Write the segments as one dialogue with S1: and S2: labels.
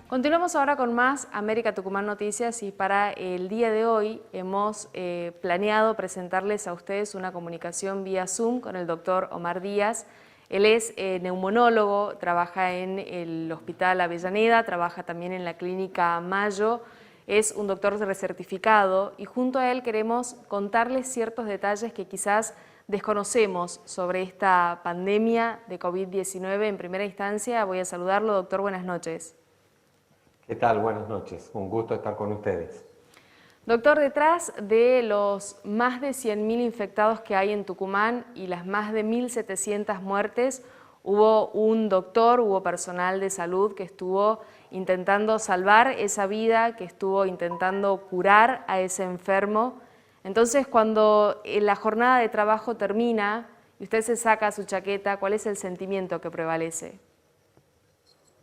S1: Continuamos ahora con más América Tucumán Noticias y para el día de hoy hemos planeado presentarles a ustedes una comunicación vía Zoom con el doctor Omar Díaz. Él es neumonólogo, trabaja en el Hospital Avellaneda, trabaja también en la Clínica Mayo, es un doctor recertificado y junto a él queremos contarles ciertos detalles que quizás desconocemos sobre esta pandemia de COVID-19. En primera instancia voy a saludarlo, doctor, buenas noches.
S2: ¿Qué tal? Buenas noches. Un gusto estar con ustedes.
S1: Doctor, detrás de los más de 100.000 infectados que hay en Tucumán y las más de 1.700 muertes, hubo un doctor, hubo personal de salud que estuvo intentando salvar esa vida, que estuvo intentando curar a ese enfermo. Entonces, cuando la jornada de trabajo termina y usted se saca su chaqueta, ¿cuál es el sentimiento que prevalece?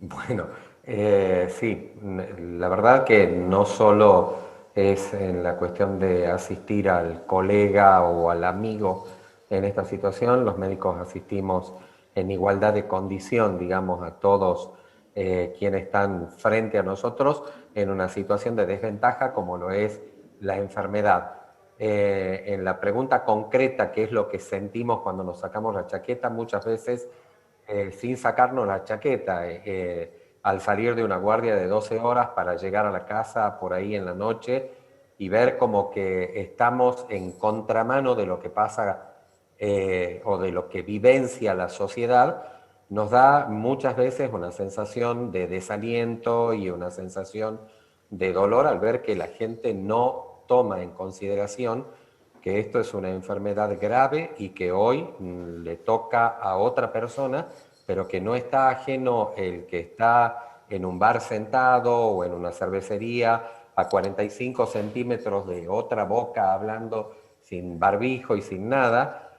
S2: Bueno, sí, la verdad que no solo es en la cuestión de asistir al colega o al amigo en esta situación, los médicos asistimos en igualdad de condición, digamos, a todos quienes están frente a nosotros en una situación de desventaja como lo es la enfermedad. En la pregunta concreta, ¿qué es lo que sentimos cuando nos sacamos la chaqueta? Muchas veces sin sacarnos la chaqueta, al salir de una guardia de 12 horas para llegar a la casa por ahí en la noche y ver como que estamos en contramano de lo que pasa o de lo que vivencia la sociedad, nos da muchas veces una sensación de desaliento y una sensación de dolor al ver que la gente no toma en consideración que esto es una enfermedad grave y que hoy le toca a otra persona, pero que no está ajeno el que está en un bar sentado o en una cervecería a 45 centímetros de otra boca hablando sin barbijo y sin nada,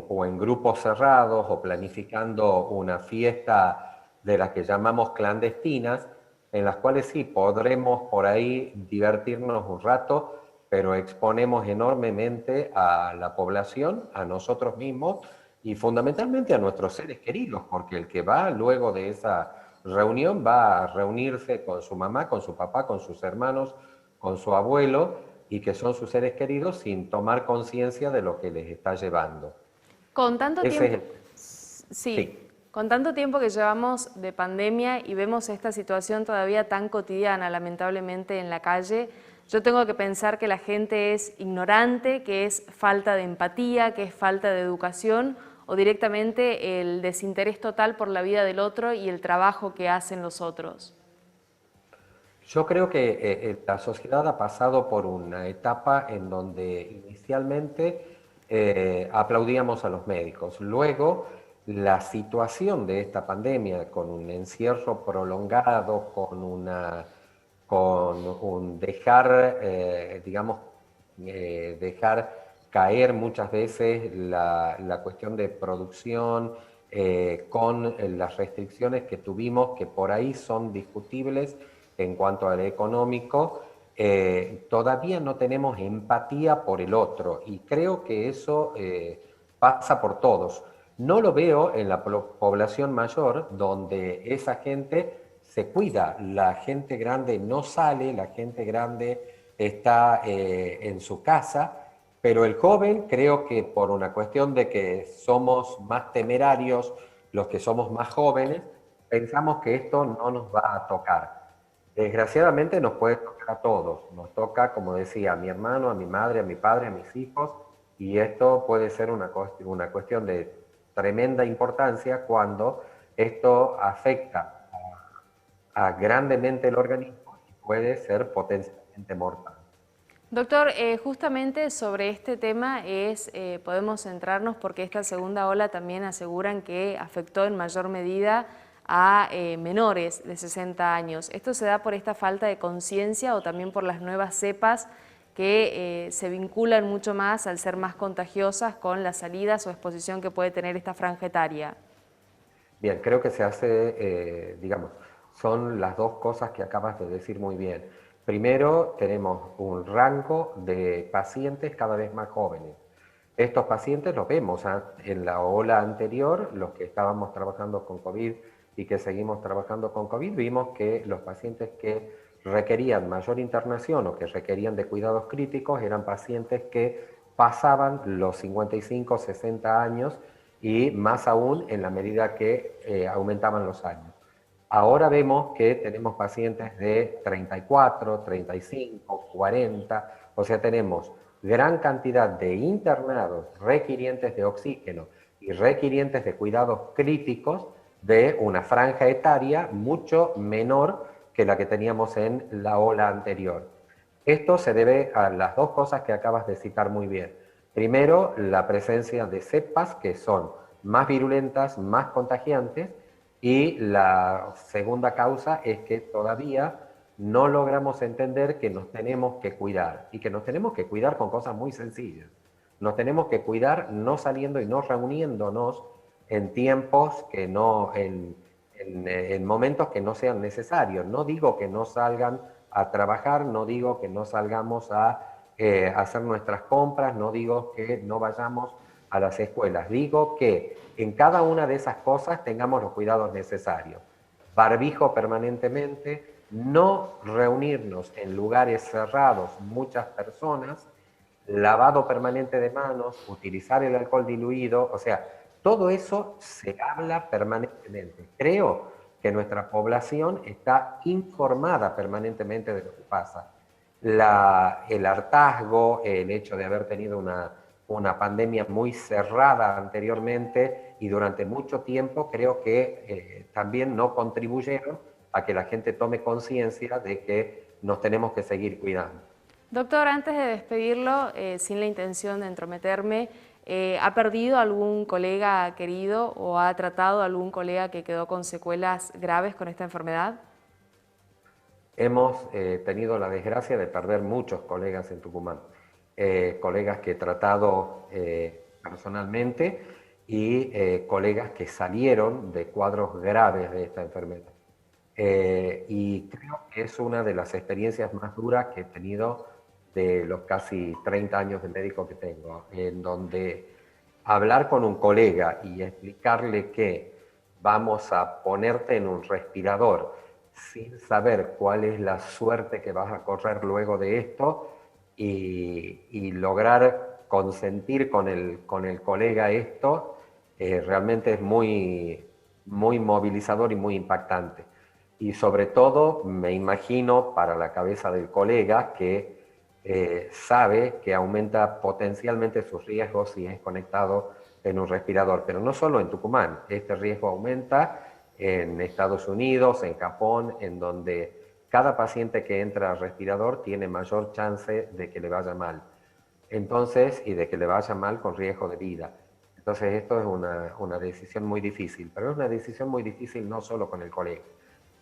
S2: o en grupos cerrados o planificando una fiesta de las que llamamos clandestinas, en las cuales sí podremos por ahí divertirnos un rato, pero exponemos enormemente a la población, a nosotros mismos y fundamentalmente a nuestros seres queridos, porque el que va luego de esa reunión va a reunirse con su mamá, con su papá, con sus hermanos, con su abuelo, y que son sus seres queridos sin tomar conciencia de lo que les está llevando.
S1: Con tanto
S2: Ese es
S1: tiempo,
S2: el...
S1: sí,
S2: Sí.
S1: con tanto tiempo que llevamos de pandemia y vemos esta situación todavía tan cotidiana, lamentablemente, en la calle, yo tengo que pensar que la gente es ignorante, que es falta de empatía, que es falta de educación o directamente el desinterés total por la vida del otro y el trabajo que hacen los otros.
S2: Yo creo que la sociedad ha pasado por una etapa en donde inicialmente aplaudíamos a los médicos. Luego, la situación de esta pandemia, con un encierro prolongado, con un dejar, digamos, dejar caer muchas veces la cuestión de producción, con las restricciones que tuvimos, que por ahí son discutibles en cuanto al económico, todavía no tenemos empatía por el otro y creo que eso pasa por todos. No lo veo en la población mayor, donde esa gente se cuida, la gente grande no sale, la gente grande está en su casa, pero el joven creo que por una cuestión de que somos más temerarios, los que somos más jóvenes, pensamos que esto no nos va a tocar. Desgraciadamente nos puede tocar a todos, nos toca, como decía, a mi hermano, a mi madre, a mi padre, a mis hijos, y esto puede ser una cuestión de tremenda importancia cuando esto afecta grandemente el organismo y puede ser potencialmente mortal.
S1: Doctor, justamente sobre este tema podemos centrarnos porque esta segunda ola también aseguran que afectó en mayor medida a menores de 60 años. ¿Esto se da por esta falta de conciencia o también por las nuevas cepas que se vinculan mucho más al ser más contagiosas con las salidas o exposición que puede tener esta franja etaria?
S2: Bien, creo que se hace, digamos, son las dos cosas que acabas de decir muy bien. Primero, tenemos un rango de pacientes cada vez más jóvenes. Estos pacientes los vemos en la ola anterior, los que estábamos trabajando con COVID y que seguimos trabajando con COVID, vimos que los pacientes que requerían mayor internación o que requerían de cuidados críticos eran pacientes que pasaban los 55, 60 años y más aún en la medida que aumentaban los años. Ahora vemos que tenemos pacientes de 34, 35, 40, o sea, tenemos gran cantidad de internados requirientes de oxígeno y requirientes de cuidados críticos de una franja etaria mucho menor que la que teníamos en la ola anterior. Esto se debe a las dos cosas que acabas de citar muy bien. Primero, la presencia de cepas que son más virulentas, más contagiantes, y la segunda causa es que todavía no logramos entender que nos tenemos que cuidar, y que nos tenemos que cuidar con cosas muy sencillas. Nos tenemos que cuidar no saliendo y no reuniéndonos en tiempos que no, en momentos que no sean necesarios. No digo que no salgan a trabajar, no digo que no salgamos a hacer nuestras compras, no digo que no vayamos a las escuelas, digo que en cada una de esas cosas tengamos los cuidados necesarios. Barbijo permanentemente, no reunirnos en lugares cerrados, muchas personas, lavado permanente de manos, utilizar el alcohol diluido, o sea, todo eso se habla permanentemente. Creo que nuestra población está informada permanentemente de lo que pasa. El hartazgo, el hecho de haber tenido una pandemia muy cerrada anteriormente y durante mucho tiempo, creo que también no contribuyeron a que la gente tome conciencia de que nos tenemos que seguir cuidando.
S1: Doctor, antes de despedirlo, sin la intención de entrometerme, ¿ha perdido algún colega querido o ha tratado a algún colega que quedó con secuelas graves con esta enfermedad?
S2: Hemos tenido la desgracia de perder muchos colegas en Tucumán, colegas que he tratado personalmente y colegas que salieron de cuadros graves de esta enfermedad. Y creo que es una de las experiencias más duras que he tenido de los casi 30 años de médico que tengo, en donde hablar con un colega y explicarle que vamos a ponerte en un respirador sin saber cuál es la suerte que vas a correr luego de esto y lograr consentir con el colega esto, realmente es muy, muy movilizador y muy impactante. Y sobre todo me imagino para la cabeza del colega que sabe que aumenta potencialmente sus riesgos si es conectado en un respirador, pero no solo en Tucumán, este riesgo aumenta en Estados Unidos, en Japón, en donde cada paciente que entra al respirador tiene mayor chance de que le vaya mal. Entonces, y de que le vaya mal con riesgo de vida. Entonces, esto es una decisión muy difícil, pero es una decisión muy difícil no solo con el colega,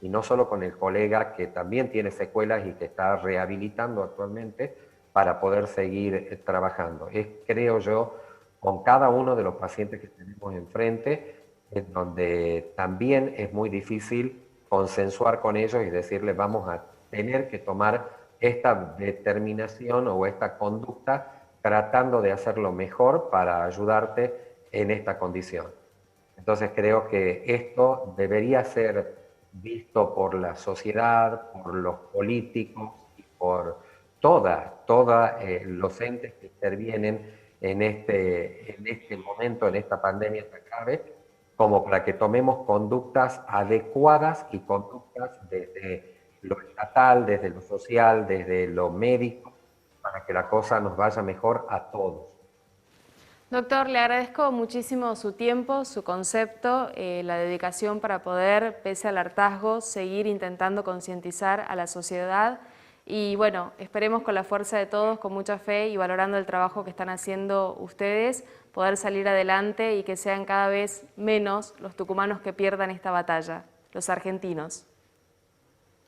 S2: y no solo con el colega que también tiene secuelas y que está rehabilitando actualmente para poder seguir trabajando. Es, creo yo, con cada uno de los pacientes que tenemos enfrente, en donde también es muy difícil consensuar con ellos y decirles vamos a tener que tomar esta determinación o esta conducta tratando de hacerlo mejor para ayudarte en esta condición. Entonces creo que esto debería ser visto por la sociedad, por los políticos y por todos los entes que intervienen en este momento, en esta pandemia tan grave, como para que tomemos conductas adecuadas y conductas desde lo estatal, desde lo social, desde lo médico, para que la cosa nos vaya mejor a todos.
S1: Doctor, le agradezco muchísimo su tiempo, su concepto, la dedicación para poder, pese al hartazgo, seguir intentando concientizar a la sociedad y bueno, esperemos con la fuerza de todos, con mucha fe y valorando el trabajo que están haciendo ustedes, poder salir adelante y que sean cada vez menos los tucumanos que pierdan esta batalla, los argentinos.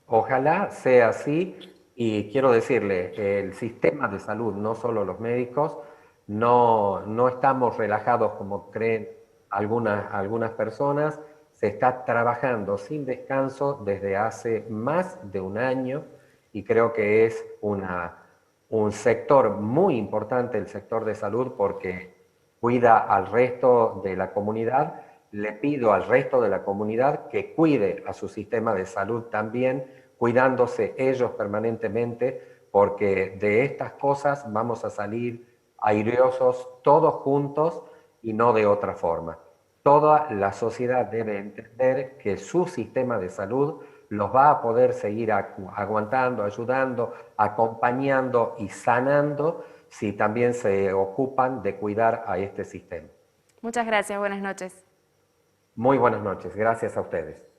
S2: Ojalá sea así y quiero decirle, el sistema de salud, no solo los médicos, no estamos relajados como creen algunas personas, se está trabajando sin descanso desde hace más de un año y creo que es un sector muy importante, el sector de salud, porque cuida al resto de la comunidad le pido al resto de la comunidad que cuide a su sistema de salud también, cuidándose ellos permanentemente, porque de estas cosas vamos a salir airiosos todos juntos y no de otra forma. Toda la sociedad debe entender que su sistema de salud los va a poder seguir aguantando, ayudando, acompañando y sanando si también se ocupan de cuidar a este sistema.
S1: Muchas gracias, buenas noches.
S2: Muy buenas noches, gracias a ustedes.